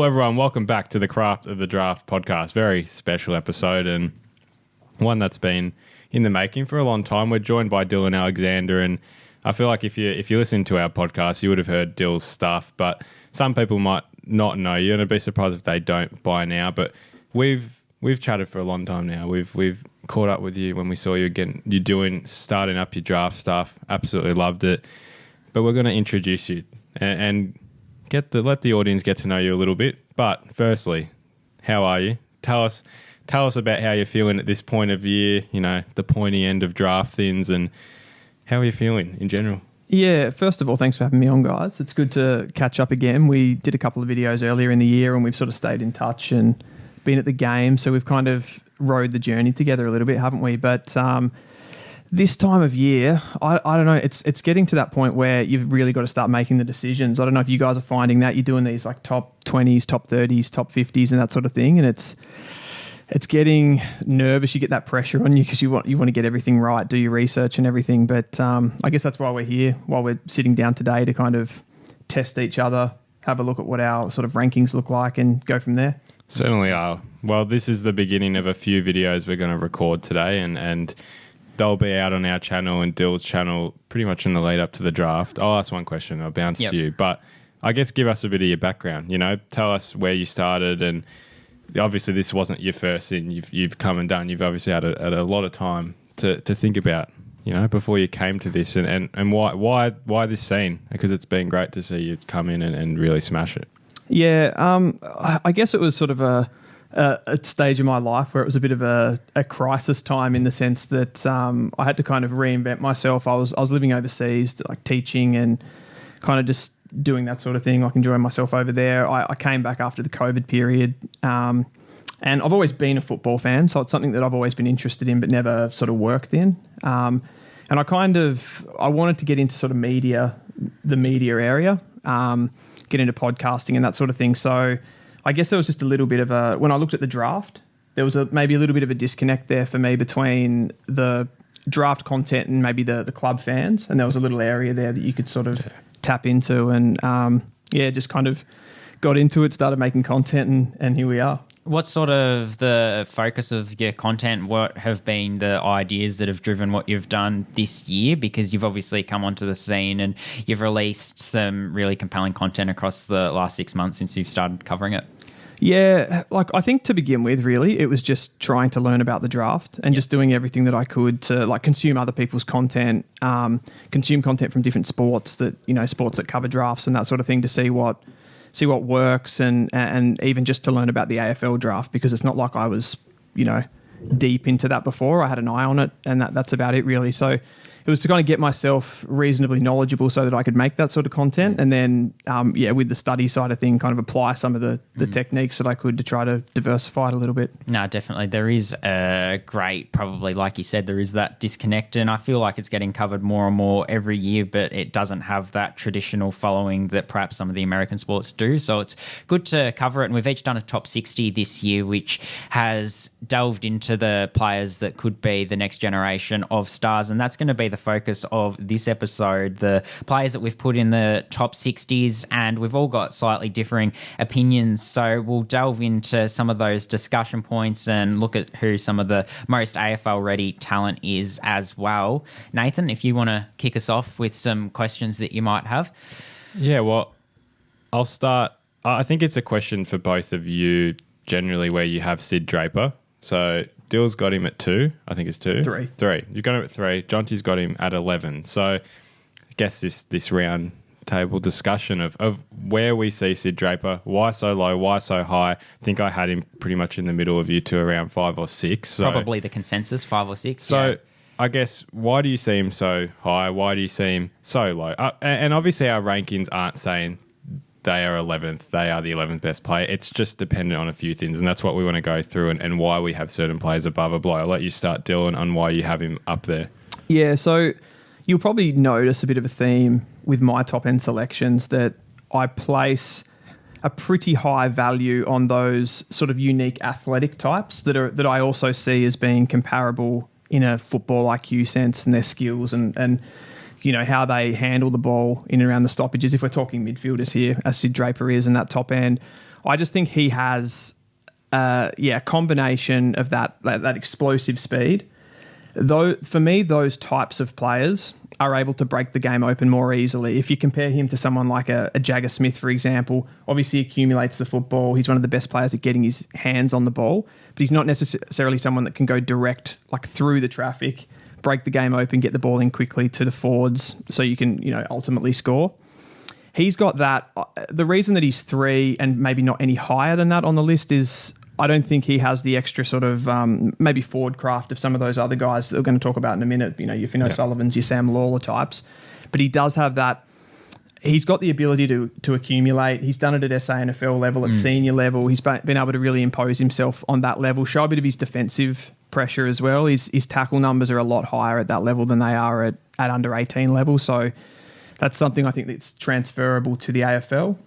Hello, everyone. Welcome back to the Craft of the Draft podcast. Very special episode and one that's been in the making for a long time. We're joined by Dylan Alexander, and I feel like if you listen to our podcast, you would have heard Dill's stuff, but some people might not know you, and I'd be surprised if they don't by now. But we've chatted for a long time now. We've caught up with you when we saw you again. You're starting up your draft stuff. Absolutely loved it. But we're going to introduce you and let the audience get to know you a little bit. But firstly, how are you? Tell us about how you're feeling at this point of year, the pointy end of draft things, and how are you feeling in general? Yeah, first of all, thanks for having me on, guys. It's good to catch up again. We did a couple of videos earlier in the year and we've sort of stayed in touch and been at the game. So we've kind of rode the journey together a little bit, haven't we? But this time of year, I don't know, it's getting to that point where you've really got to start making the decisions. I don't know if you guys are finding that. You're doing these like top 20s, top 30s, top 50s and that sort of thing. And it's getting nervous. You get that pressure on you because you want to get everything right, do your research and everything. But I guess that's why we're here, while we're sitting down today to kind of test each other, have a look at what our sort of rankings look like and go from there. Certainly are. Well, this is the beginning of a few videos we're going to record today, and they'll be out on our channel and Dill's channel pretty much in the lead up to the draft. I'll ask one question. I'll bounce to you. But I guess give us a bit of your background. Tell us where you started, and obviously this wasn't your first thing. You've come and done. You've obviously had a lot of time to think about, before you came to this, and why this scene? Because it's been great to see you come in and really smash it. Yeah, I guess it was sort of a stage of my life where it was a bit of a crisis time, in the sense that I had to kind of reinvent myself. I was living overseas, like teaching and kind of just doing that sort of thing, like enjoying myself over there. I came back after the COVID period, and I've always been a football fan, so it's something that I've always been interested in but never sort of worked in. And I wanted to get into sort of the media area, get into podcasting and that sort of thing. So I guess there was just a little bit of when I looked at the draft, there was maybe a little bit of a disconnect there for me between the draft content and maybe the club fans. And there was a little area there that you could sort of tap into, and just kind of got into it, started making content, and here we are. What's sort of the focus of your content? What have been the ideas that have driven what you've done this year? Because you've obviously come onto the scene and you've released some really compelling content across the last 6 months since you've started covering it. Yeah, I think to begin with, really, it was just trying to learn about the draft and just doing everything that I could to consume other people's content, consume content from different sports sports that cover drafts and that sort of thing, to see what works, and even just to learn about the AFL draft, because it's not like I was, deep into that before. I had an eye on it, and that's about it, really. So it was to kind of get myself reasonably knowledgeable so that I could make that sort of content, and then, with the study side of thing, kind of apply some of the techniques that I could to try to diversify it a little bit. No, definitely. There is probably, like you said, there is that disconnect, and I feel like it's getting covered more and more every year, but it doesn't have that traditional following that perhaps some of the American sports do. So it's good to cover it, and we've each done a top 60 this year, which has delved into the players that could be the next generation of stars, and that's going to be the focus of this episode, the players that we've put in the top 60s, and we've all got slightly differing opinions, so we'll delve into some of those discussion points and look at who some of the most AFL-ready talent is as well. Nathan, if you want to kick us off with some questions that you might have. Yeah, well, I'll start. I think it's a question for both of you, generally, where you have Sid Draper. So Dill's got him at 2. I think it's 2. 3. You've got him at 3. Jonty's got him at 11. So I guess this round table discussion of where we see Sid Draper, why so low, why so high. I think I had him pretty much in the middle of you two, around 5 or 6. So, probably the consensus, 5 or 6. So I guess, why do you see him so high? Why do you see him so low? And obviously our rankings aren't saying they are 11th, they are the 11th best player. It's just dependent on a few things, and that's what we want to go through, and why we have certain players above or below. I'll let you start, Dylan, on why you have him up there. Yeah, so you'll probably notice a bit of a theme with my top-end selections, that I place a pretty high value on those sort of unique athletic types that I also see as being comparable in a football IQ sense, and their skills and how they handle the ball in and around the stoppages. If we're talking midfielders here, as Sid Draper is, and that top end, I just think he has, a combination of that explosive speed. Though for me, those types of players are able to break the game open more easily. If you compare him to someone like a Jagger Smith, for example, obviously he accumulates the football. He's one of the best players at getting his hands on the ball, but he's not necessarily someone that can go direct, like through the traffic, break the game open, get the ball in quickly to the forwards so you can, ultimately score. He's got that. The reason that he's 3 and maybe not any higher than that on the list is I don't think he has the extra sort of maybe forward craft of some of those other guys that we're going to talk about in a minute, your Finn O'Sullivans, your Sam Lawler types. But he does have that. He's got the ability to accumulate. He's done it at SANFL level, at senior level. He's been able to really impose himself on that level, show a bit of his defensive pressure as well. His tackle numbers are a lot higher at that level than they are at under 18 level. So that's something I think that's transferable to the AFL.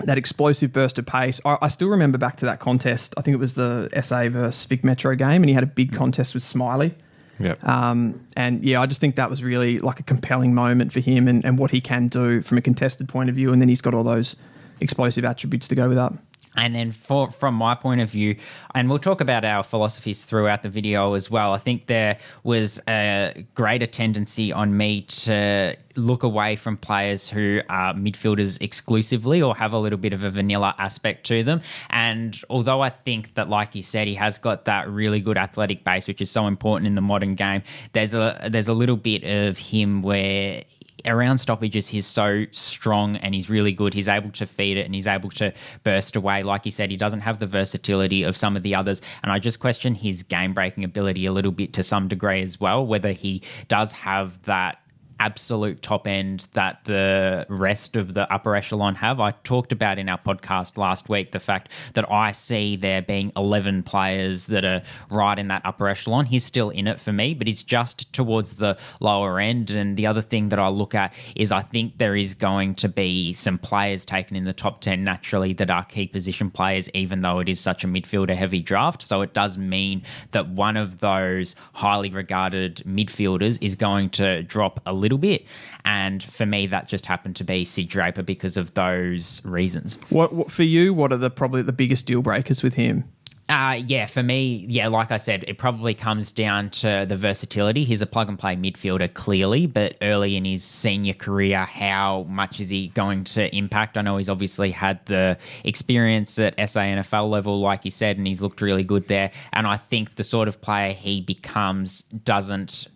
That explosive burst of pace. I still remember back to that contest. I think it was the SA versus Vic Metro game, and he had a big contest with Smiley. Yep. I just think that was really like a compelling moment for him and what he can do from a contested point of view. And then he's got all those explosive attributes to go with that. And then from my point of view, and we'll talk about our philosophies throughout the video as well, I think there was a greater tendency on me to look away from players who are midfielders exclusively or have a little bit of a vanilla aspect to them. And although I think that, like you said, he has got that really good athletic base, which is so important in the modern game, there's a little bit of him where around stoppages, he's so strong and he's really good. He's able to feed it and he's able to burst away. Like you said, he doesn't have the versatility of some of the others. And I just question his game-breaking ability a little bit to some degree as well, whether he does have that absolute top end that the rest of the upper echelon have. I talked about in our podcast last week the fact that I see there being 11 players that are right in that upper echelon. He's still in it for me, but he's just towards the lower end. And the other thing that I look at is I think there is going to be some players taken in the top 10 naturally that are key position players, even though it is such a midfielder heavy draft. So it does mean that one of those highly regarded midfielders is going to drop a little bit, and for me that just happened to be Sid Draper because of those reasons. What for you? What are probably the biggest deal breakers with him? For me, like I said, it probably comes down to the versatility. He's a plug-and-play midfielder, clearly, but early in his senior career, how much is he going to impact? I know he's obviously had the experience at SANFL level, like you said, and he's looked really good there. And I think the sort of player he becomes doesn't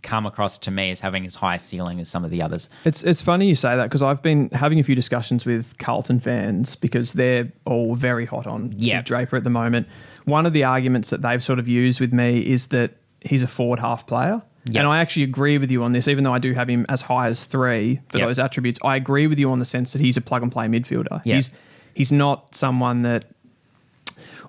come across to me as having as high a ceiling as some of the others. It's funny you say that because I've been having a few discussions with Carlton fans because they're all very hot on Sid Draper at the moment. One of the arguments that they've sort of used with me is that he's a forward half player. Yep. And I actually agree with you on this, even though I do have him as high as 3 for those attributes. I agree with you on the sense that he's a plug-and-play midfielder. Yep. He's not someone that...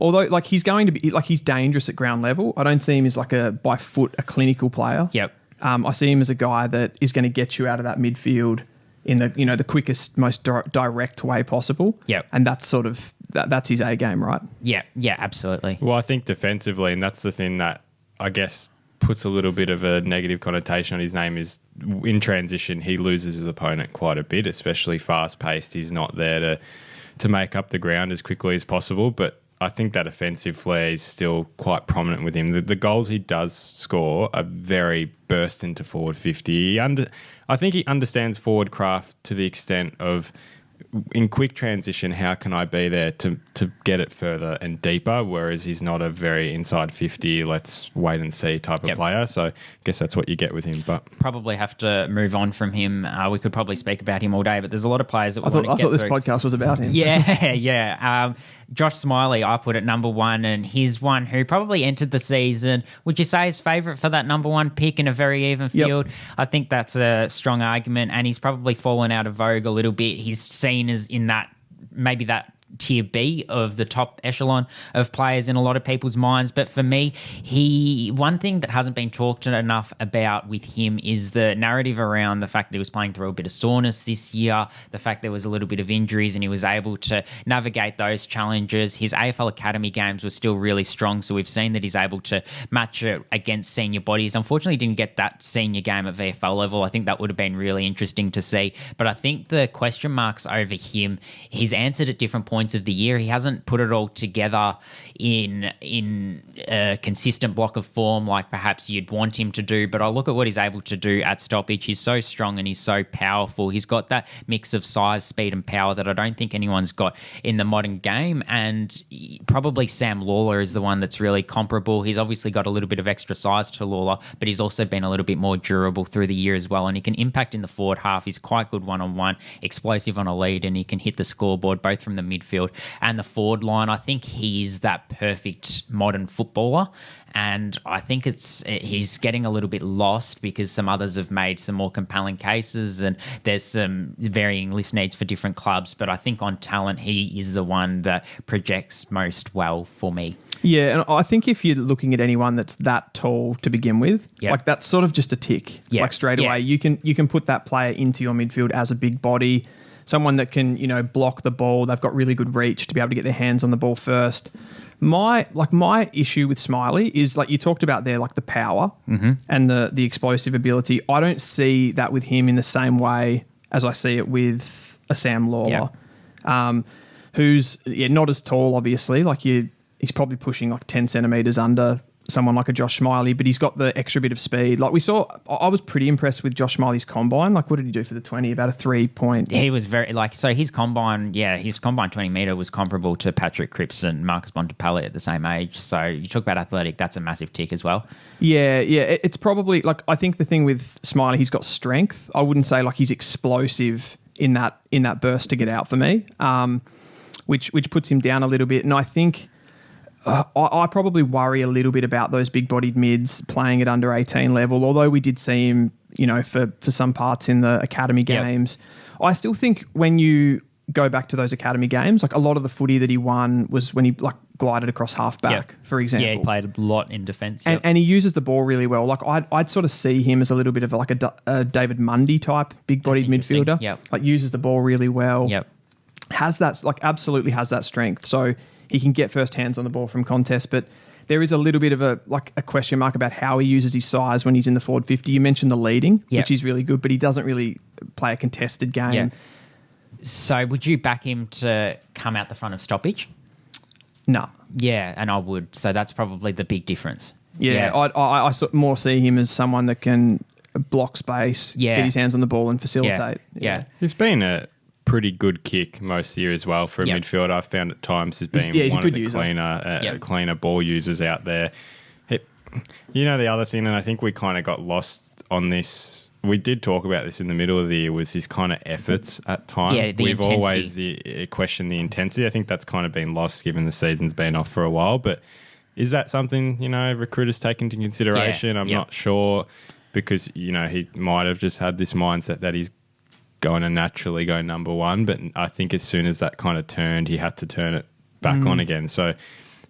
Although, like, he's going to be, like, he's dangerous at ground level. I don't see him as, like, by foot, a clinical player. Yep. I see him as a guy that is going to get you out of that midfield in the, the quickest, most direct way possible. Yep. And that's sort of, that's his A game, right? Yeah, absolutely. Well, I think defensively, and that's the thing that I guess puts a little bit of a negative connotation on his name, is in transition, he loses his opponent quite a bit, especially fast-paced. He's not there to make up the ground as quickly as possible, but I think that offensive flair is still quite prominent with him. The goals he does score are very burst into forward 50. I think he understands forward craft to the extent of, in quick transition, how can I be there to get it further and deeper, whereas he's not a very inside 50, let's wait and see type of player. So I guess that's what you get with him. But probably have to move on from him. We could probably speak about him all day, but there's a lot of players that I thought this podcast was about him. Yeah. Josh Smiley, I put at number 1, and he's one who probably entered the season, would you say, his favourite for that number 1 pick in a very even field? I think that's a strong argument, and he's probably fallen out of vogue a little bit. He's seen as in that, maybe that tier B of the top echelon of players in a lot of people's minds. But for me, one thing that hasn't been talked enough about with him is the narrative around the fact that he was playing through a bit of soreness this year, the fact there was a little bit of injuries and he was able to navigate those challenges. His AFL Academy games were still really strong, so we've seen that he's able to match it against senior bodies. Unfortunately, didn't get that senior game at VFL level. I think that would have been really interesting to see. But I think the question marks over him, he's answered at different points of the year. He hasn't put it all together in a consistent block of form like perhaps you'd want him to do. But I look at what he's able to do at stoppage. He's so strong and he's so powerful. He's got that mix of size, speed and power that I don't think anyone's got in the modern game. And probably Sam Lawler is the one that's really comparable. He's obviously got a little bit of extra size to Lawler, but he's also been a little bit more durable through the year as well. And he can impact in the forward half. He's quite good one-on-one, explosive on a lead, and he can hit the scoreboard both from the midfield and the forward line. I think he's that perfect modern footballer. And I think he's getting a little bit lost because some others have made some more compelling cases and there's some varying list needs for different clubs. But I think on talent, he is the one that projects most well for me. Yeah, and I think if you're looking at anyone that's that tall to begin with, like that's sort of just a tick. Like straight away, you can put that player into your midfield as a big body, someone that can, block the ball. They've got really good reach to be able to get their hands on the ball first. My issue with Smiley is like you talked about there, like the power and the explosive ability. I don't see that with him in the same way as I see it with a Sam Lawler, who's not as tall, obviously. Like he's probably pushing like 10 centimetres under someone like a Josh Smiley, but he's got the extra bit of speed. Like we saw, I was pretty impressed with Josh Smiley's combine. Like what did he do for the 20? About a 3 point. He was very so his combine 20 metre was comparable to Patrick Cripps and Marcus Bontempelli at the same age. So you talk about athletic, that's a massive tick as well. Yeah. It's probably like, I think the thing with Smiley, he's got strength. I wouldn't say like he's explosive in that burst to get out for me, which puts him down a little bit. And I think I probably worry a little bit about those big-bodied mids playing at under 18 level, although we did see him, for some parts in the academy games. Yep. I still think when you go back to those academy games, like a lot of the footy that he won was when he like glided across halfback, for example. Yeah, he played a lot in defence. And he uses the ball really well. Like I'd sort of see him as a little bit of like a David Mundy type big-bodied midfielder. Yep. Like uses the ball really well. Yep. Absolutely has that strength. So he can get first hands on the ball from contest, but there is a little bit of a question mark about how he uses his size when he's in the forward 50. You mentioned the leading, which is really good, but he doesn't really play a contested game. Yeah. So would you back him to come out the front of stoppage? No. Yeah, and I would. So that's probably the big difference. Yeah. I more see him as someone that can block space, get his hands on the ball and facilitate. Yeah. He's been a pretty good kick most year as well for a midfield. I've found at times has been one of the cleaner ball users out there. The other thing, and I think we kind of got lost on this, we did talk about this in the middle of the year, was his kind of efforts at times. Yeah, We've intensity. always questioned the intensity. I think that's kind of been lost given the season's been off for a while, but is that something, recruiters take into consideration? I'm not sure, because, he might have just had this mindset that he's going to naturally go number one, but I think as soon as that kind of turned, he had to turn it back on again. So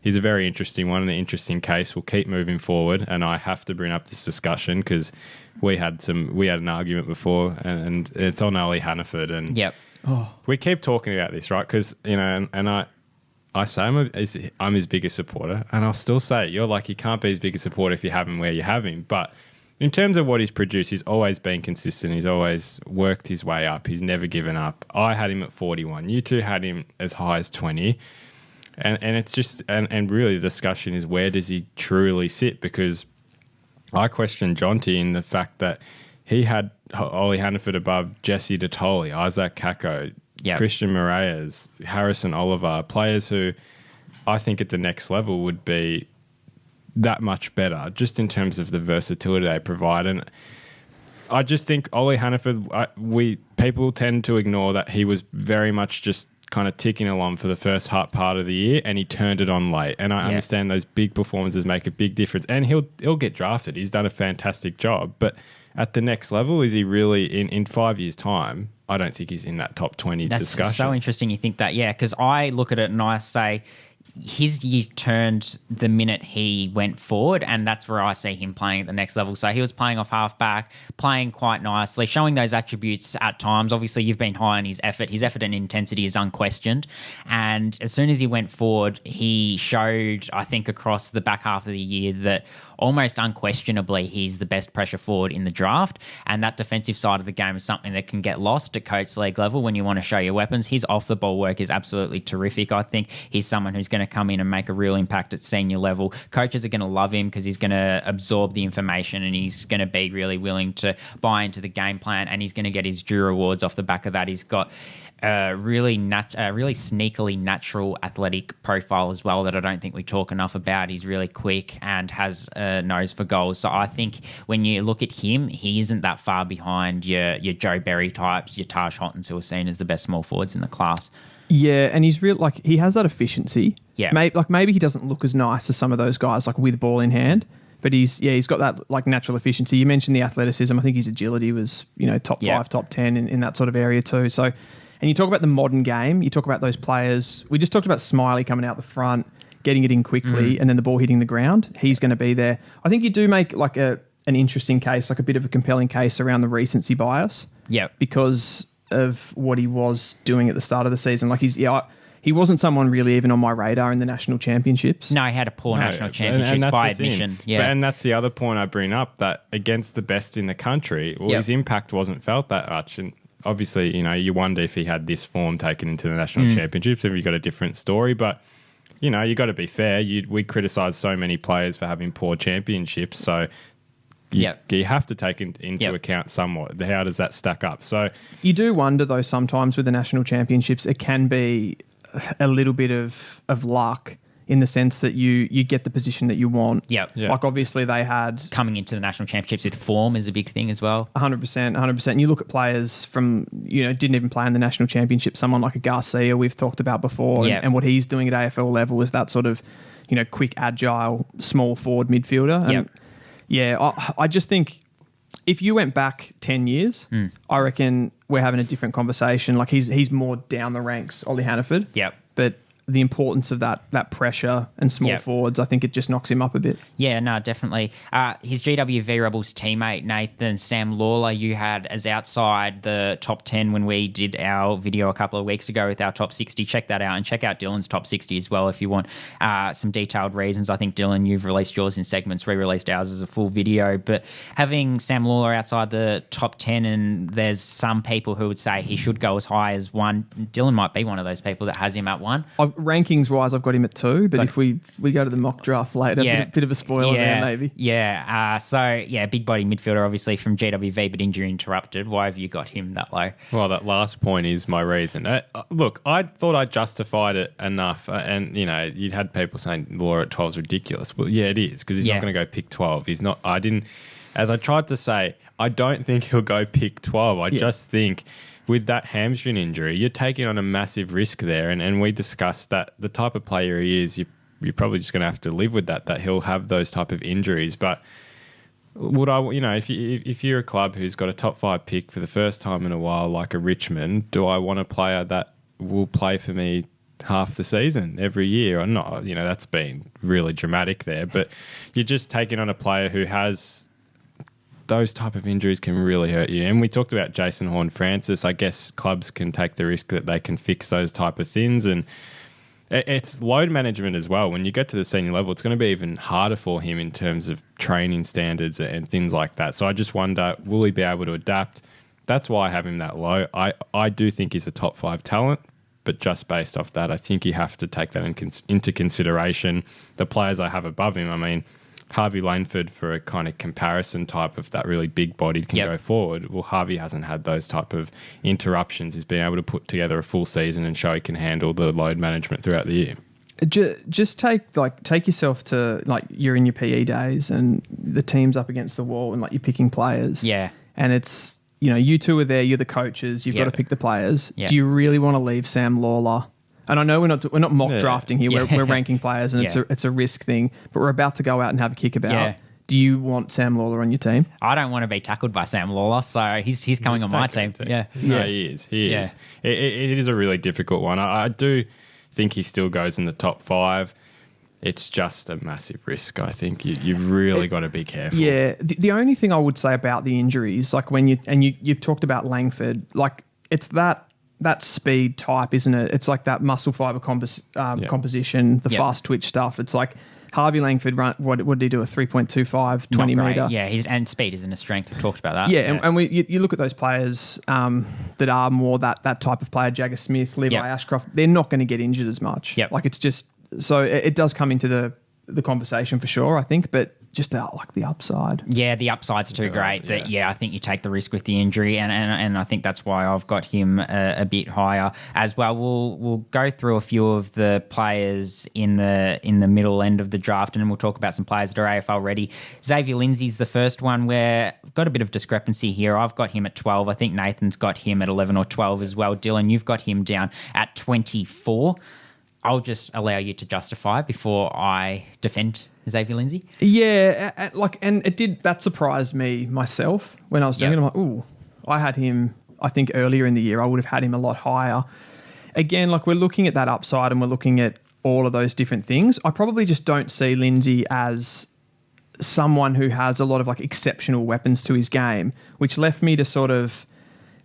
he's a very interesting one and an interesting case. We'll keep moving forward, and I have to bring up this discussion because we had an argument before, and it's on Ole Hanford, and we keep talking about this, right? Because and I say I'm his biggest supporter, and I'll still say you're like, you can't be his biggest supporter if you have him where you have him, but in terms of what he's produced, he's always been consistent. He's always worked his way up. He's never given up. I had him at 41. You two had him as high as 20. And it's just, and really the discussion is, where does he truly sit? Because I question Jonty in the fact that he had Ole Hanford above Jesse Detoli, Isaac Kako, Christian Moraes, Harrison Oliver, players who I think at the next level would be that much better, just in terms of the versatility they provide. And I just think Ole Hanford, people tend to ignore that he was very much just kind of ticking along for the first hot part of the year, and he turned it on late. And I understand those big performances make a big difference, and he'll get drafted. He's done a fantastic job, but at the next level, is he really in 5 years' time? I don't think he's in that top 20 discussion. That's so interesting you think that, because I look at it and I say his year turned the minute he went forward, and that's where I see him playing at the next level. So he was playing off halfback, playing quite nicely, showing those attributes at times. Obviously, you've been high on his effort. His effort and intensity is unquestioned. And as soon as he went forward, he showed, I think, across the back half of the year that almost unquestionably he's the best pressure forward in the draft, and that defensive side of the game is something that can get lost at coach league level when you want to show your weapons. His off the ball work is absolutely terrific. I think he's someone who's going to come in and make a real impact at senior level. Coaches are going to love him because he's going to absorb the information and he's going to be really willing to buy into the game plan, and he's going to get his due rewards off the back of that. He's got really sneakily natural athletic profile as well that I don't think we talk enough about. He's really quick and has a nose for goals. So I think when you look at him, he isn't that far behind your Joe Berry types, your Taj Hottons, who are seen as the best small forwards in the class. Yeah, and he's real, like, he has that efficiency. Yeah. Maybe he doesn't look as nice as some of those guys, like with ball in hand, but he's got that like natural efficiency. You mentioned the athleticism. I think his agility was, top 5, top 10 in that sort of area too. So, and you talk about the modern game, you talk about those players. We just talked about Smiley coming out the front, getting it in quickly, and then the ball hitting the ground. He's going to be there. I think you do make like an interesting case, like a bit of a compelling case around the recency bias. Yeah. Because of what he was doing at the start of the season. Like he wasn't someone really even on my radar in the national championships. No, he had a poor national championships by admission. Yeah. And that's the other point I bring up, that against the best in the country, his impact wasn't felt that much. And obviously, you wonder if he had this form taken into the national championships, if you got a different story. But, you got to be fair. We criticise so many players for having poor championships. So you have to take into account somewhat. How does that stack up? So you do wonder, though, sometimes with the national championships, it can be a little bit of luck in the sense that you get the position that you want. Yep. Yeah. Like, obviously, they had... Coming into the national championships with form is a big thing as well. 100%. And you look at players from, didn't even play in the national championship, someone like a Garcia we've talked about before, and what he's doing at AFL level is that sort of, quick, agile, small forward midfielder. And I just think if you went back 10 years, I reckon we're having a different conversation. Like, he's more down the ranks, Ole Hanford. Yep. But the importance of that pressure and small forwards, I think it just knocks him up a bit. Yeah, no, definitely. His GWV Rebels teammate, Nathan, Sam Lawler, you had as outside the top 10 when we did our video a couple of weeks ago with our top 60. Check that out, and check out Dylan's top 60 as well if you want some detailed reasons. I think, Dylan, you've released yours in segments. We released ours as a full video. But having Sam Lawler outside the top 10, and there's some people who would say he should go as high as 1. Dylan might be one of those people that has him at 1. Rankings-wise, I've got him at 2, but if we go to the mock draft later, bit of a spoiler there, maybe. Yeah. Big body midfielder, obviously, from GWV, but injury interrupted. Why have you got him that low? Well, that last point is my reason. Look, I thought I justified it enough, and, you'd had people saying Law at 12 is ridiculous. Well, yeah, it is, because he's not going to go pick 12. He's not. As I tried to say, I don't think he'll go pick 12. I just think... with that hamstring injury, you're taking on a massive risk there. And we discussed that the type of player he is, you're probably just going to have to live with that he'll have those type of injuries. But would I, if you're a club who's got a top 5 pick for the first time in a while, like a Richmond, do I want a player that will play for me half the season every year? Or not? That's been really dramatic there. But you're just taking on a player who has... those type of injuries can really hurt you. And we talked about Jason Horne-Francis. I guess clubs can take the risk that they can fix those type of things. And it's load management as well. When you get to the senior level, it's going to be even harder for him in terms of training standards and things like that. So I just wonder, will he be able to adapt? That's why I have him that low. I do think he's a top 5 talent, but just based off that, I think you have to take that into consideration. The players I have above him, I mean... Harvey Langford, for a kind of comparison type of that really big bodied can go forward. Well, Harvey hasn't had those type of interruptions. He's been able to put together a full season and show he can handle the load management throughout the year. Just take yourself to, like, you're in your PE days and the team's up against the wall and, like, you're picking players. Yeah. And it's you two are there. You're the coaches. You've got to pick the players. Yeah. Do you really want to leave Sam Lawler? And I know we're not mock drafting here. We're ranking players, and it's a risk thing. But we're about to go out and have a kick about. Yeah. Do you want Sam Lawler on your team? I don't want to be tackled by Sam Lawler, so he's coming on my team. Yeah. No, he is. He is. It is a really difficult one. I do think he still goes in the top 5. It's just a massive risk. I think you've really got to be careful. Yeah. The only thing I would say about the injuries, like when you've talked about Langford, like it's that speed type, isn't it? It's like that muscle fiber composition, the fast twitch stuff. It's like Harvey Langford what did he do? A 3.25 20 metre. Yeah, and speed isn't a strength. We've talked about that. Yeah, and you look at those players that are more that type of player, Jagger Smith, Levi Ashcroft, they're not going to get injured as much. Yep. Like it's just so it does come into the conversation for sure, I think, but just the upside. Yeah, the upside's too great. That I think you take the risk with the injury, and I think that's why I've got him a bit higher as well. We'll go through a few of the players in the middle end of the draft, and then we'll talk about some players that are AFL ready. Xavier Lindsay's the first one where I've got a bit of discrepancy here. I've got him at 12. I think Nathan's got him at 11 or 12 as well. Dylan, you've got him down at 24. I'll just allow you to justify before I defend Xavier Lindsay. Yeah, and that surprised me myself when I was doing it. I'm like, ooh, I had him, I think earlier in the year, I would have had him a lot higher. Again, like we're looking at that upside and we're looking at all of those different things. I probably just don't see Lindsay as someone who has a lot of like exceptional weapons to his game, which left me to sort of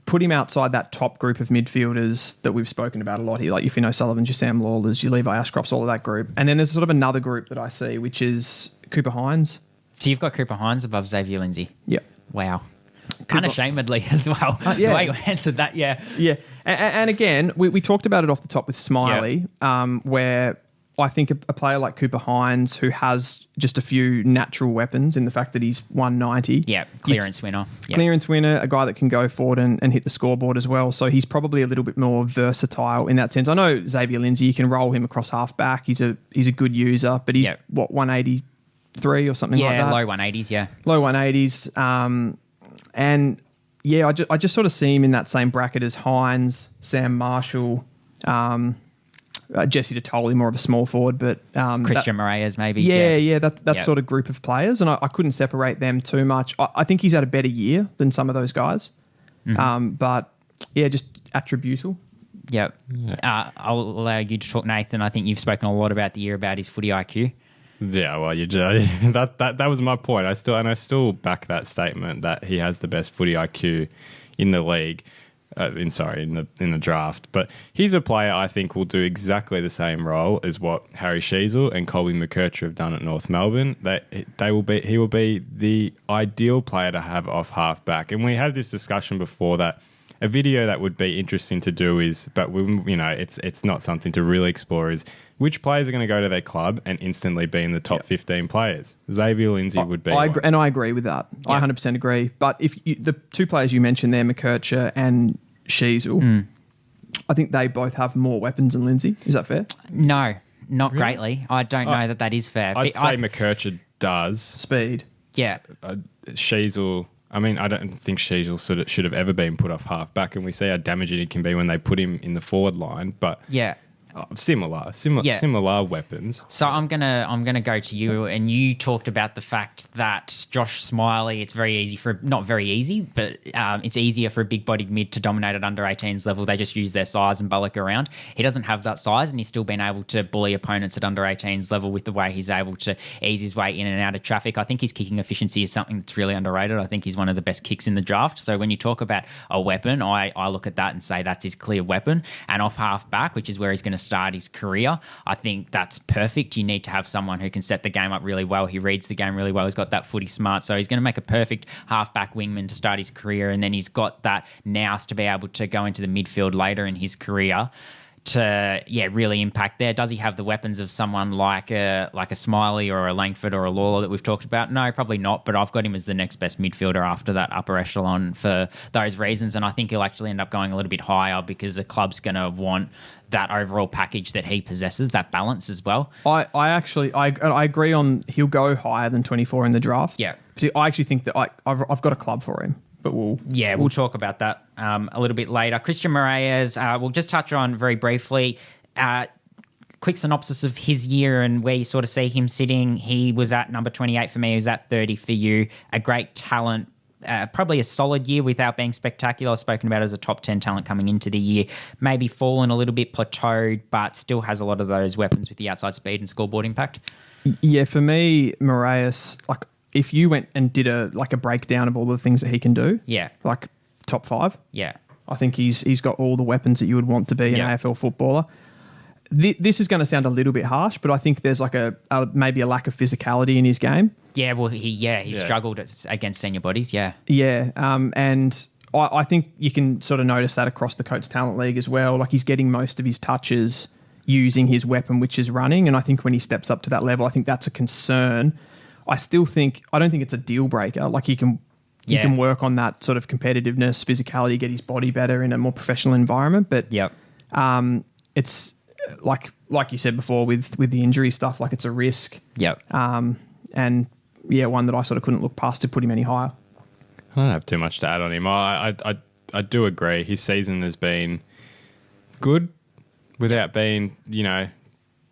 put him outside that top group of midfielders that we've spoken about a lot here, like your Finn O'Sullivans, your Sam Lawlers, your Levi Ashcrofts, all of that group. And then there's sort of another group that I see, which is Cooper Hines. So you've got Cooper Hines above Xavier Lindsay? Yep. Wow. Unashamedly as well. The way you answered that, Yeah. And again, we talked about it off the top with Smiley, where I think a player like Cooper Hines, who has just a few natural weapons in the fact that he's 190. Yeah, clearance winner. Yep. Clearance winner, a guy that can go forward and hit the scoreboard as well. So he's probably a little bit more versatile in that sense. I know Xavier Lindsay, you can roll him across half back. He's a good user, but he's 183 or something like that? Yeah, low 180s, yeah. Low 180s. And yeah, I just sort of see him in that same bracket as Hines, Sam Marshall, Jesse Detoli, more of a small forward, but Christian Moraes maybe. That sort of group of players, and I couldn't separate them too much. I think he's had a better year than some of those guys, but yeah, just attributable. Yep. I'll allow you to talk, Nathan. I think you've spoken a lot about the year about his footy IQ. Yeah, well, that was my point. I still back that statement that he has the best footy IQ in the league. In the draft, but he's a player I think will do exactly the same role as what Harry Sheasel and Colby McKercher have done at North Melbourne. He will be the ideal player to have off half back. And we had this discussion before that a video that would be interesting to do is, but it's not something to really explore, is which players are going to go to their club and instantly be in the top 15 players. Xavier Lindsay would be one. And I agree with that. Yep. I 100% agree. But if the two players you mentioned there, McKercher and Sheasel, I think they both have more weapons than Lindsay. Is that fair? No, not greatly. I don't know that is fair. I'd say McKercher does. Speed. Yeah. Sheasel, I mean, I don't think Sheasel should have ever been put off half back, and we see how damaging it can be when they put him in the forward line. But similar weapons. So I'm gonna go to you, and you talked about the fact that Josh Smiley, it's very easy not very easy, but it's easier for a big-bodied mid to dominate at under 18s level. They just use their size and bollock around. He doesn't have that size, and he's still been able to bully opponents at under 18s level with the way he's able to ease his way in and out of traffic. I think his kicking efficiency is something that's really underrated. I think he's one of the best kicks in the draft. So when you talk about a weapon, I look at that and say that's his clear weapon. And off half back, which is where he's going to start his career, I think that's perfect. You need to have someone who can set the game up really well. He reads the game really well. He's got that footy smart, so he's going to make a perfect half-back wingman to start his career, and then he's got that nous to be able to go into the midfield later in his career to really impact there. Does he have the weapons of someone like a Smiley or a Langford or a Lawler that we've talked about? No, probably not, but I've got him as the next best midfielder after that upper echelon for those reasons, and I think he'll actually end up going a little bit higher because the club's going to want that overall package that he possesses, that balance as well. I agree on he'll go higher than 24 in the draft. Yeah. I actually think that I've got a club for him. but we'll talk about that a little bit later. Christian Moraes, we'll just touch on very briefly. Quick synopsis of his year and where you sort of see him sitting. He was at number 28 for me. He was at 30 for you. A great talent. Probably a solid year without being spectacular. Spoken about as a top 10 talent coming into the year. Maybe fallen a little bit, plateaued, but still has a lot of those weapons with the outside speed and scoreboard impact. Yeah, for me, Moraes, like if you went and did a breakdown of all the things that he can do, like top 5, I think he's got all the weapons that you would want to be an AFL footballer. This is going to sound a little bit harsh, but I think there's like maybe a lack of physicality in his game. Yeah, well, he struggled against senior bodies, Yeah, and I think you can sort of notice that across the Coates Talent League as well. Like he's getting most of his touches using his weapon, which is running, and I think when he steps up to that level, I think that's a concern. I don't think it's a deal breaker. Like he can work on that sort of competitiveness, physicality, get his body better in a more professional environment. But it's like you said before with the injury stuff, like it's a risk. And one that I sort of couldn't look past to put him any higher. I don't have too much to add on him. I do agree. His season has been good without being,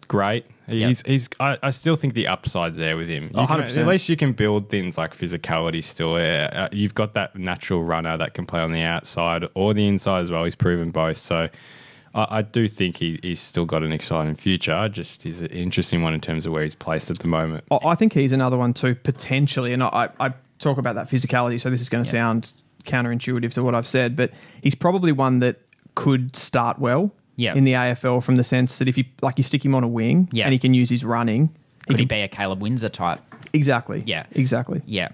great. I still think the upside's there with him. At least you can build things like physicality still. You've got that natural runner that can play on the outside or the inside as well. He's proven both. So I do think he's still got an exciting future. Just he's an interesting one in terms of where he's placed at the moment. I think he's another one too, potentially. And I talk about that physicality, so this is going to sound counterintuitive to what I've said, but he's probably one that could start well in the AFL from the sense that if you stick him on a wing and he can use his running. Could he be a Caleb Windsor type? Exactly. Yeah. Exactly. Yeah.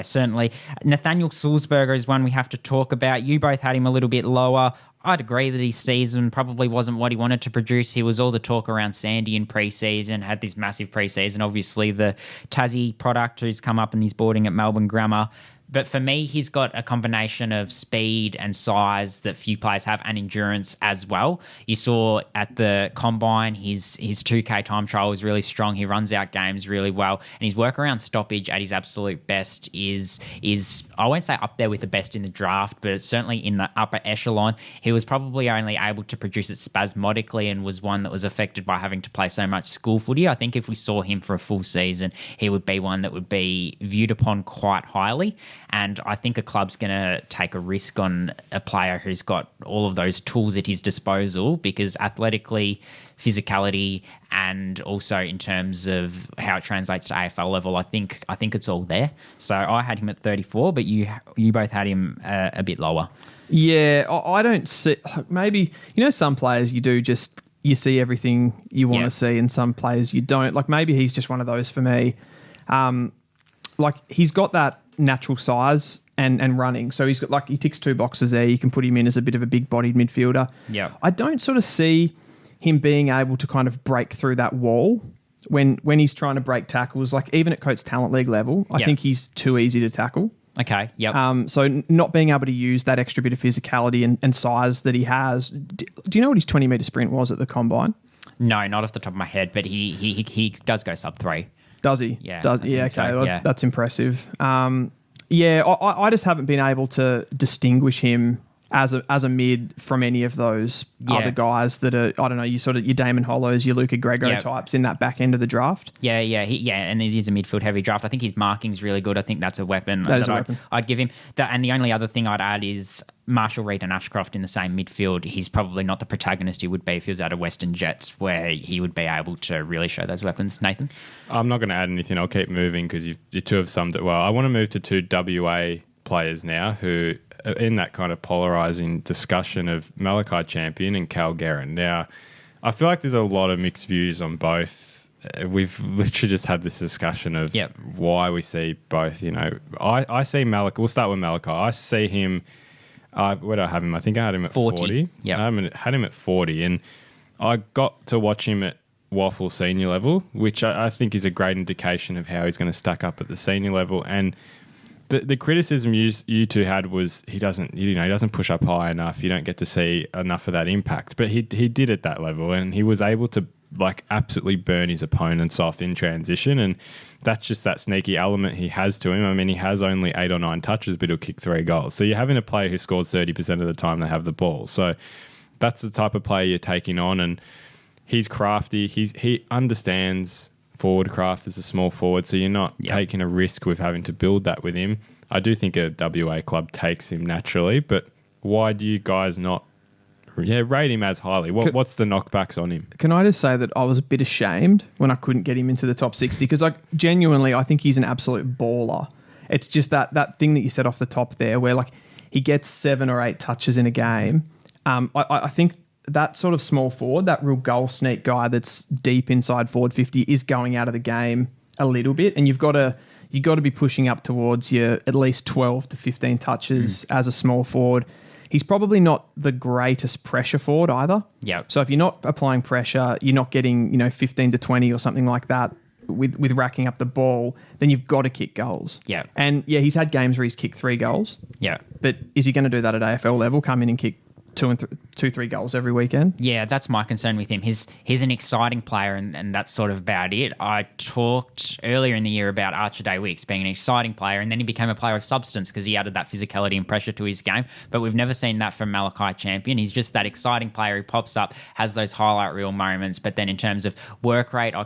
Certainly. Nathaniel Sulzberger is one we have to talk about. You both had him a little bit lower. I'd agree that his season probably wasn't what he wanted to produce. He was all the talk around Sandy in pre-season, had this massive pre-season. Obviously, the Tassie product who's come up and he's boarding at Melbourne Grammar. But for me, he's got a combination of speed and size that few players have, and endurance as well. You saw at the Combine, his 2K time trial was really strong. He runs out games really well, and his work around stoppage at his absolute best is I won't say up there with the best in the draft, but it's certainly in the upper echelon. He was probably only able to produce it spasmodically and was one that was affected by having to play so much school footy. I think if we saw him for a full season, he would be one that would be viewed upon quite highly. And I think a club's going to take a risk on a player who's got all of those tools at his disposal, because athletically, physicality, and also in terms of how it translates to AFL level, I think it's all there. So I had him at 34, but you both had him a bit lower. Yeah, I don't see... Maybe, some players you see everything you want to see, and some players you don't. Like maybe he's just one of those for me. He's got that natural size and running. So he's got he ticks 2 boxes there. You can put him in as a bit of a big-bodied midfielder. Yeah. I don't sort of see him being able to kind of break through that wall when he's trying to break tackles. Like even at Coates Talent League level, I think he's too easy to tackle. Okay, yep. So not being able to use that extra bit of physicality and size that he has. Do you know what his 20-metre sprint was at the Combine? No, not off the top of my head, but he does go sub 3. Does he? Yeah. Okay. So, yeah. That's impressive. I just haven't been able to distinguish him as a mid from any of those other guys that are, I don't know, your Damon Hollows, your Luca Grego types in that back end of the draft. Yeah, and it is a midfield heavy draft. I think his marking's really good. I think that's a weapon I'd give him. And the only other thing I'd add is Marshall, Reed and Ashcroft in the same midfield. He's probably not the protagonist he would be if he was out of Western Jets, where he would be able to really show those weapons. Nathan? I'm not going to add anything. I'll keep moving because you two have summed it well. I want to move to 2 WA players now who are in that kind of polarising discussion of Malachi Champion and Cal Guerin. Now, I feel like there's a lot of mixed views on both. We've literally just had this discussion of why we see both. I see Malachi. We'll start with Malachi. I see him... where do I have him? I think I had him at 40. Yeah, I had him at 40, and I got to watch him at Waffle senior level, which I think is a great indication of how he's going to stack up at the senior level. And the criticism you two had was he doesn't push up high enough. You don't get to see enough of that impact, but he did at that level, and he was able to like absolutely burn his opponents off in transition, and that's just that sneaky element he has to him. I mean, he has only 8 or 9 touches, but he'll kick 3 goals. So you're having a player who scores 30% of the time they have the ball. So that's the type of player you're taking on, and he's crafty. He understands forward craft as a small forward, so you're not taking a risk with having to build that with him. I do think a WA club takes him naturally, but why do you guys not rate him as highly? What's the knockbacks on him? Can I just say that I was a bit ashamed when I couldn't get him into the top 60 because genuinely I think he's an absolute baller. It's just that thing that you said off the top there where like he gets 7 or 8 touches in a game. I think that sort of small forward, that real goal sneak guy that's deep inside forward 50 is going out of the game a little bit, and you've got to be pushing up towards your at least 12 to 15 touches as a small forward. He's probably not the greatest pressure forward either. Yeah. So if you're not applying pressure, you're not getting 15 to 20 or something like that with racking up the ball, then you've got to kick goals. Yeah. And he's had games where he's kicked 3 goals. Yeah. But is he going to do that at AFL level? Come in and kick 2-3 goals every weekend? Yeah, that's my concern with him. He's an exciting player, and that's sort of about it. I talked earlier in the year about Archer Day Wicks being an exciting player, and then he became a player of substance because he added that physicality and pressure to his game. But we've never seen that from Malachi Champion. He's just that exciting player who pops up, has those highlight reel moments. But then in terms of work rate, I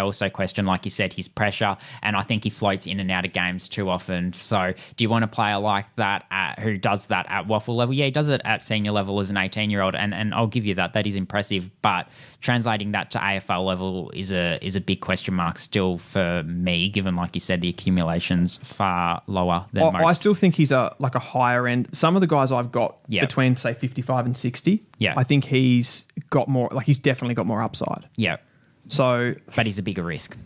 also question, like you said, his pressure, and I think he floats in and out of games too often. So do you want a player like that who does that at waffle level? Yeah, he does it at senior level as an 18-year-old, and I'll give you that is impressive, but translating that to AFL level is a big question mark still for me, given, like you said, the accumulation's far lower than most. I still think he's a higher end. Some of the guys I've got between say 55 and 60, I think he's got more, he's definitely got more upside. Yeah. So, but he's a bigger risk.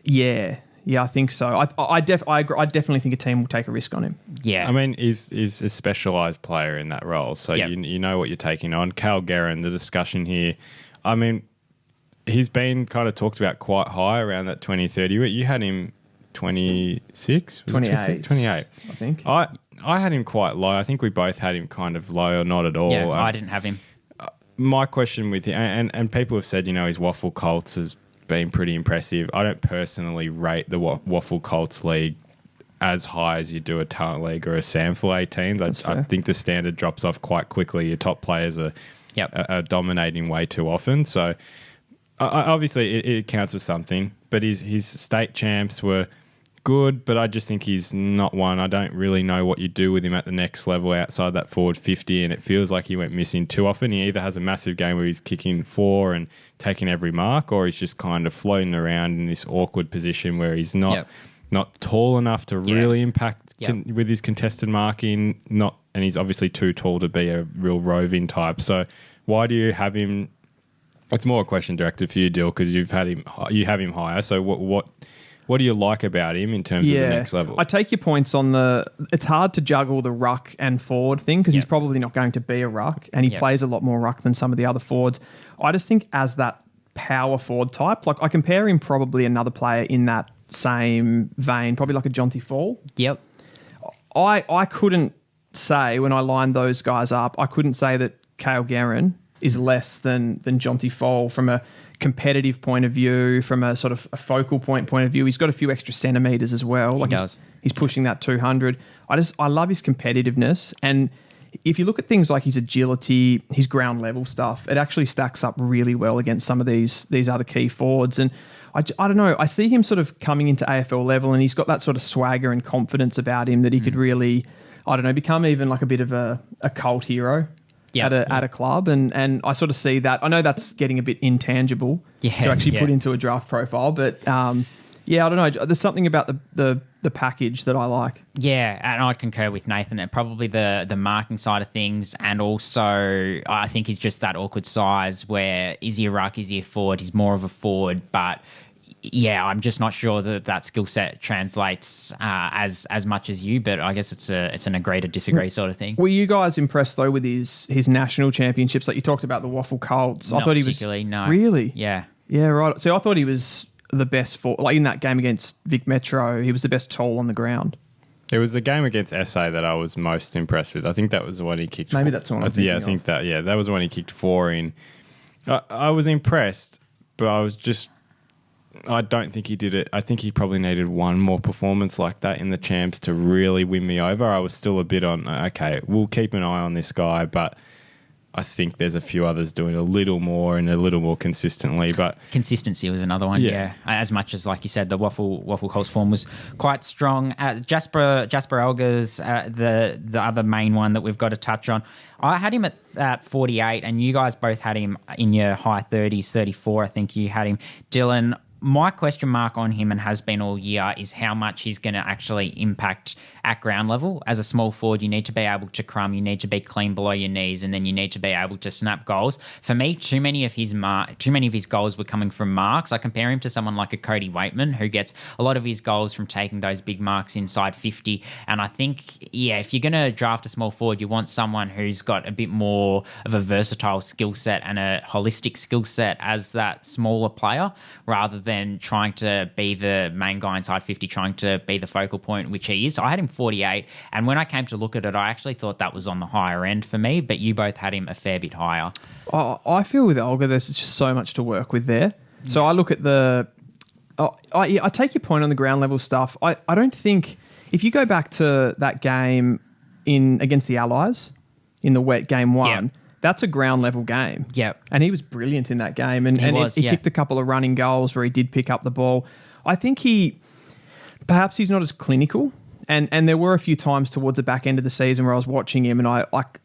Yeah, I think so. I agree. I definitely think a team will take a risk on him. Yeah. I mean, he's a specialised player in that role, so you know what you're taking on. Cal Guerin, the discussion here, I mean, he's been kind of talked about quite high around that 2030. You had him 26? 28. 28. I think. I had him quite low. I think we both had him kind of low or not at all. Yeah, I didn't have him. My question with him, and people have said, his Waffle Colts has been pretty impressive. I don't personally rate the Waffle Colts League as high as you do a Talent League or a Sample 18s. I think the standard drops off quite quickly. Your top players are dominating way too often. So obviously it counts for something, but his state champs were good, but I just think he's not one. I don't really know what you do with him at the next level outside that forward 50, and it feels like he went missing too often. He either has a massive game where he's kicking 4 and taking every mark, or he's just kind of floating around in this awkward position where he's not tall enough to really impact with his contested marking, and he's obviously too tall to be a real roving type. So why do you have him? It's more a question directed for you, Dill, because you have him higher. So what do you like about him in terms of the next level? I take your points on it's hard to juggle the ruck and forward thing because he's probably not going to be a ruck, and he plays a lot more ruck than some of the other forwards. I just think as that power forward type, I compare him probably another player in that same vein, probably like a Jonty Fall. Yep. I couldn't say when I lined those guys up, I couldn't say that Cale Guerin is less than Jonty Fall from a competitive point of view, from a sort of a focal point of view. He's got a few extra centimetres as well. He does. He's pushing that 200. I love his competitiveness, and if you look at things like his agility, his ground level stuff, it actually stacks up really well against some of these other key forwards. And I don't know, I see him sort of coming into AFL level, and he's got that sort of swagger and confidence about him that he could really, become even like a bit of a cult hero. At a club, and I sort of see that. I know that's getting a bit intangible to actually put into a draft profile, but I don't know. There's something about the package that I like. Yeah, and I'd concur with Nathan. Probably the marking side of things, and also I think he's just that awkward size where is he a ruck, is he a forward? He's more of a forward, but yeah, I'm just not sure that skill set translates as much as you, but I guess it's an agree to disagree sort of thing. Were you guys impressed though with his national championships? Like you talked about the Waffle Colts. Not I thought he particularly, was no. Really? Yeah, right. So I thought he was the best in that game against Vic Metro. He was the best tall on the ground. It was the game against SA that I was most impressed with. I think that was the one he kicked. Maybe that's the one. I think that was the one he kicked 4 in. I was impressed. but I don't think he did it. I think he probably needed one more performance like that in the champs to really win me over. I was still a bit on, okay, we'll keep an eye on this guy, but I think there's a few others doing a little more and a little more consistently. But consistency was another one, yeah. As much as, like you said, the Waffle Colts form was quite strong. Jasper Elga's the other main one that we've got to touch on. I had him at 48, and you guys both had him in your high 30s, 34. I think you had him, Dylan. My question mark on him, and has been all year, is how much he's going to actually impact at ground level. As a small forward, you need to be able to crumb, you need to be clean below your knees, and then you need to be able to snap goals. For me, too many of his goals were coming from marks. I compare him to someone like a Cody Waitman, who gets a lot of his goals from taking those big marks inside 50. And I think, if you're going to draft a small forward, you want someone who's got a bit more of a versatile skill set and a holistic skill set as that smaller player, rather than trying to be the main guy inside 50, trying to be the focal point, which he is. So I had him 48, and when I came to look at it, I actually thought that was on the higher end for me, but you both had him a fair bit higher. I feel with Olga, there's just so much to work with there. So I look at I take your point on the ground level stuff. I don't think, if you go back to that game against the Allies in the wet game 1, that's a ground level game. Yep. And he was brilliant in that game. And he kicked a couple of running goals where he did pick up the ball. I think perhaps he's not as clinical. And there were a few times towards the back end of the season where I was watching him and I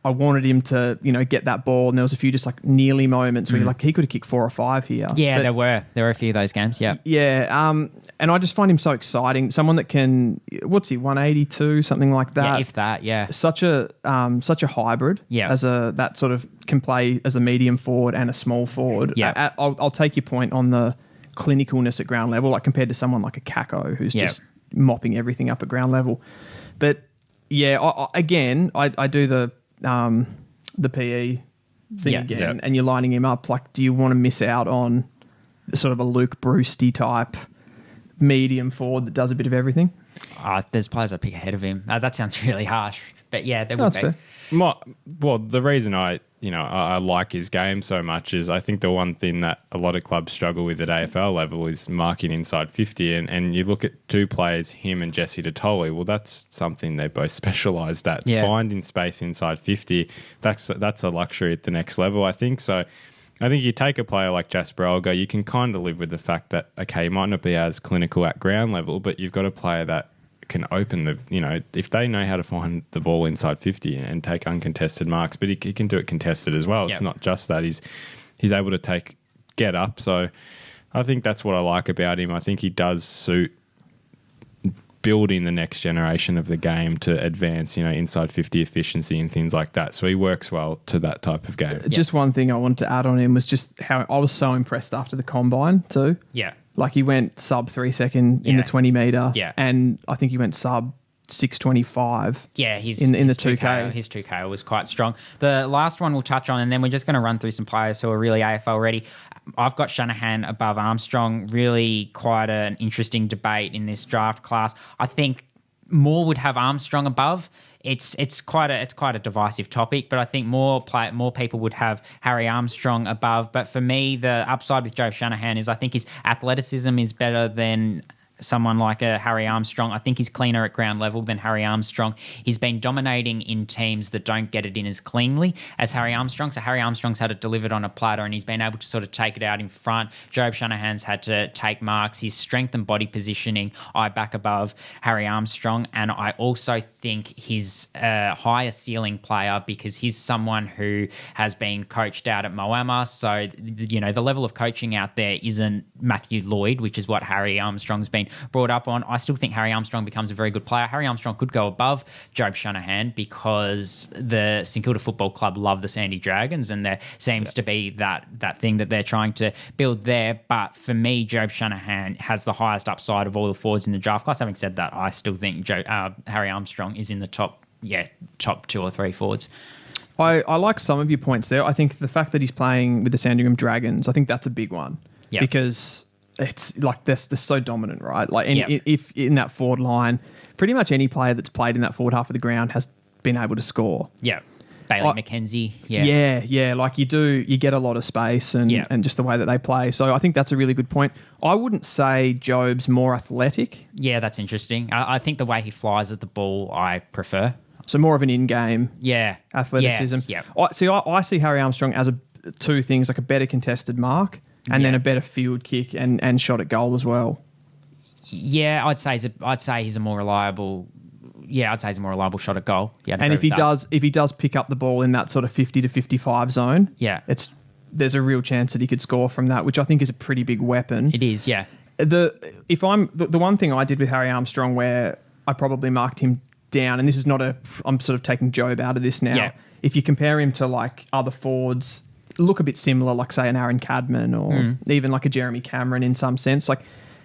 wanted him to, get that ball. And there was a few just like nearly moments where he could have kicked 4 or 5 here. Yeah, there were a few of those games. Yeah. Yeah. And I just find him so exciting. Someone that can, what's he, 182, something like that. Yeah, if that, yeah. Such a hybrid. Yeah. That sort of can play as a medium forward and a small forward. Yeah. I'll take your point on the clinicalness at ground level, like compared to someone like a Kako who's just mopping everything up at ground level. But I do the PE thing again, and you're lining him up. Like, do you want to miss out on sort of a Luke Brewsty type medium forward that does a bit of everything? There's players I pick ahead of him. That sounds really harsh, but there would be. Fair. The reason I like his game so much is I think the one thing that a lot of clubs struggle with at AFL level is marking inside 50. And you look at 2 players, him and Jesse Detoli, well, that's something they're both specialised at. Yeah. Finding space inside 50, that's a luxury at the next level, I think. So I think you take a player like Jasper Olga, you can kind of live with the fact that, okay, he might not be as clinical at ground level, but you've got a player that can open if they know how to find the ball inside 50 and take uncontested marks, but he can do it contested as well. Yep. It's not just that. He's able to get up. So I think that's what I like about him. I think he does suit building the next generation of the game to advance, inside 50 efficiency and things like that. So he works well to that type of game. Just one thing I wanted to add on him was just how I was so impressed after the combine too. Yeah. Like he went sub 3 second in the 20 metre. Yeah. And I think he went sub 6:25. Yeah, in the 2K. His 2K was quite strong. The last one we'll touch on, and then we're just going to run through some players who are really AFL ready. I've got Shanahan above Armstrong. Really quite an interesting debate in this draft class. I think more would have Armstrong above. It's quite a divisive topic, but I think more people would have Harry Armstrong above. But for me, the upside with Joe Shanahan is I think his athleticism is better than someone like a Harry Armstrong. I think he's cleaner at ground level than Harry Armstrong. He's been dominating in teams that don't get it in as cleanly as Harry Armstrong. So Harry Armstrong's had it delivered on a platter and he's been able to sort of take it out in front. Joe Shanahan's had to take marks. His strength and body positioning, I back above Harry Armstrong. And I also think he's a higher ceiling player because he's someone who has been coached out at Moama. So, the level of coaching out there isn't Matthew Lloyd, which is what Harry Armstrong's been brought up on. I still think Harry Armstrong becomes a very good player. Harry Armstrong could go above Joe Shanahan because the St Kilda Football Club love the Sandy Dragons and there seems to be that thing that they're trying to build there. But for me, Joe Shanahan has the highest upside of all the forwards in the draft class. Having said that, I still think Harry Armstrong is in the top 2 or 3 forwards. I like some of your points there. I think the fact that he's playing with the Sandringham Dragons, I think that's a big one. Yep. Because it's like they're so dominant, right? Like, if in that forward line, pretty much any player that's played in that forward half of the ground has been able to score. Yeah. Bailey McKenzie. Yeah. Like you get a lot of space and just the way that they play. So I think that's a really good point. I wouldn't say Job's more athletic. Yeah, that's interesting. I think the way he flies at the ball, I prefer. So more of an in-game athleticism. Yes, I see Harry Armstrong as two things, like a better contested mark and then a better field kick and shot at goal as well. Yeah, I'd say he's a more reliable. Yeah, I'd say he's a more reliable shot at goal. Yeah, and if he does pick up the ball in that sort of 50 to 55 zone, there's a real chance that he could score from that, which I think is a pretty big weapon. It is, yeah. The one thing I did with Harry Armstrong where I probably marked him down, and this is not I'm sort of taking Job out of this now. Yeah. If you compare him to like other forwards, look a bit similar, like say an Aaron Cadman or even like a Jeremy Cameron in some sense, like.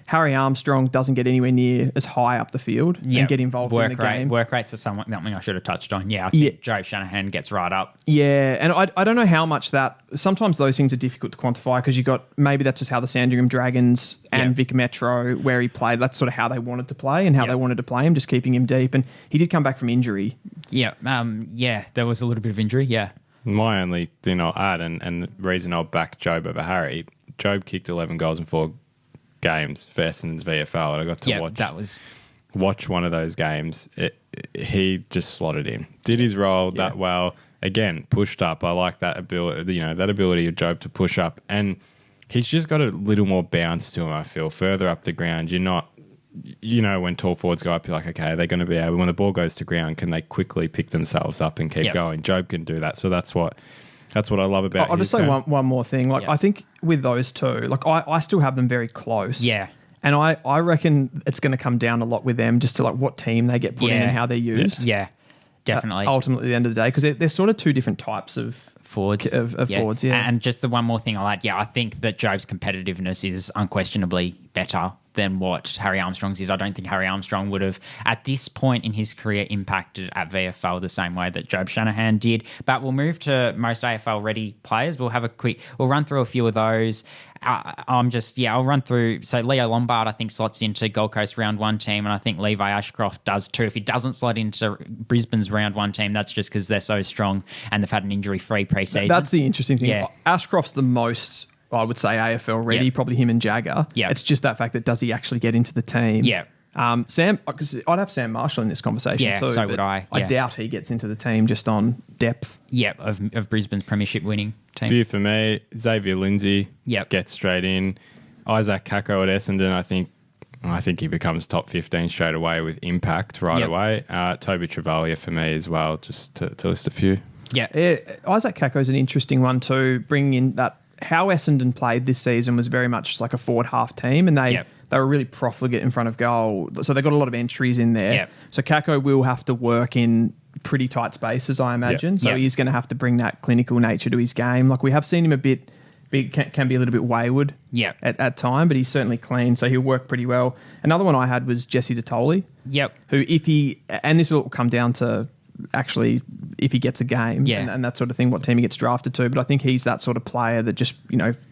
Harry Armstrong doesn't get anywhere near as high up the field and get involved in the game. Work rates are something I should have touched on. Yeah, I think Joe Shanahan gets right up. Yeah, and I don't know how much that... Sometimes those things are difficult to quantify because you got... Maybe that's just how the Sandringham Dragons and Vic Metro, where he played, that's sort of how they wanted to play and how they wanted to play him, just keeping him deep. And he did come back from injury. Yeah, there was a little bit of injury, yeah. My only thing I'll add, and the reason I'll back Job over Harry, Job kicked 11 goals in 4 games for Essendon's VFL, and I got to watch one of those games. He just slotted in, did his role that well. Again, pushed up. I like that ability. That ability of Job to push up, and he's just got a little more bounce to him. I feel further up the ground. You're not, when tall forwards go up, you're like, okay, they're going to be able. When the ball goes to ground, can they quickly pick themselves up and keep going? Job can do that, so that's what I love about. I'll just say one more thing. Like I think with those two, like I still have them very close. Yeah. And I reckon it's going to come down a lot with them just to like what team they get put in and how they're used. Yeah, definitely. Ultimately, at the end of the day, because they're sort of two different types of forwards. Forwards, yeah. And just the one more thing I'll add, I think that Job's competitiveness is unquestionably better than what Harry Armstrong's is. I don't think Harry Armstrong would have, at this point in his career, impacted at VFL the same way that Job Shanahan did. But we'll move to most AFL-ready players. We'll run through a few of those. I'll run through. So Leo Lombard, I think, slots into Gold Coast round 1 team, and I think Levi Ashcroft does too. If he doesn't slot into Brisbane's round 1 team, that's just because they're so strong and they've had an injury-free pre-season. That's the interesting thing. Yeah. Ashcroft's the most, I would say, AFL ready, probably him and Jagger. Yeah. It's just that fact that does he actually get into the team? Yeah. Sam, because I'd have Sam Marshall in this conversation too. So would I. I doubt he gets into the team just on depth. Yeah, of Brisbane's premiership winning team. Few for me, Xavier Lindsay gets straight in. Isaac Kako at Essendon, I think he becomes top 15 straight away with impact right away. Toby Travalia for me as well, just to list a few. Yeah. Isaac Kako's an interesting one too, bringing in that how Essendon played this season was very much like a forward half team, and they were really profligate in front of goal. So they got a lot of entries in there. Yep. So Kako will have to work in pretty tight spaces, I imagine. So he's going to have to bring that clinical nature to his game. Like we have seen him can be a little bit wayward at time, but he's certainly clean, so he'll work pretty well. Another one I had was Jesse Detoli. Yep. Who, and this will come down to actually if he gets a game and that sort of thing, what team he gets drafted to. But I think he's that sort of player that just,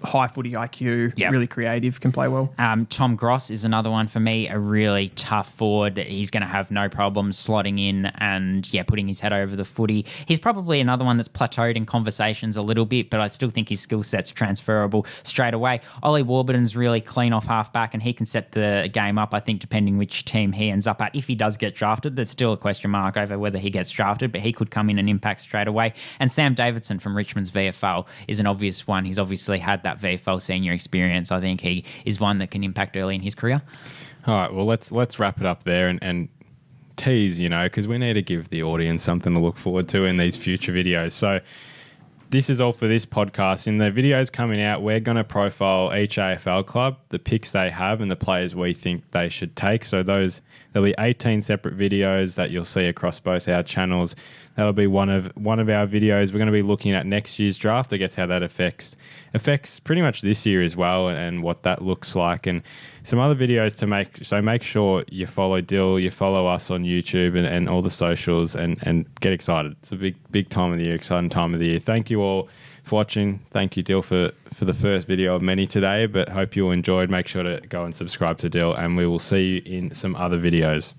high footy IQ, really creative, can play well. Tom Gross is another one for me, a really tough forward that he's going to have no problems slotting in and, putting his head over the footy. He's probably another one that's plateaued in conversations a little bit, but I still think his skill set's transferable straight away. Ollie Warburton's really clean off half-back and he can set the game up, I think, depending which team he ends up at. If he does get drafted, there's still a question mark over whether he gets drafted, but he could come in and impact straight away. And Sam Davidson from Richmond's VFL is an obvious one. He's obviously had that VFL senior experience. I think he is one that can impact early in his career. All right, well, let's wrap it up there and tease, because we need to give the audience something to look forward to in these future videos. So this is all for this podcast. In the videos coming out, we're going to profile each AFL club, the picks they have and the players we think they should take. So there'll be 18 separate videos that you'll see across both our channels. That'll be one of our videos. We're going to be looking at next year's draft, I guess how that affects pretty much this year as well and what that looks like, and some other videos to make. So make sure you follow Dill, you follow us on YouTube and all the socials and get excited. It's a big time of the year, exciting time of the year. Thank you all for watching. Thank you, Dill, for the first video of many today, but hope you all enjoyed. Make sure to go and subscribe to Dill and we will see you in some other videos.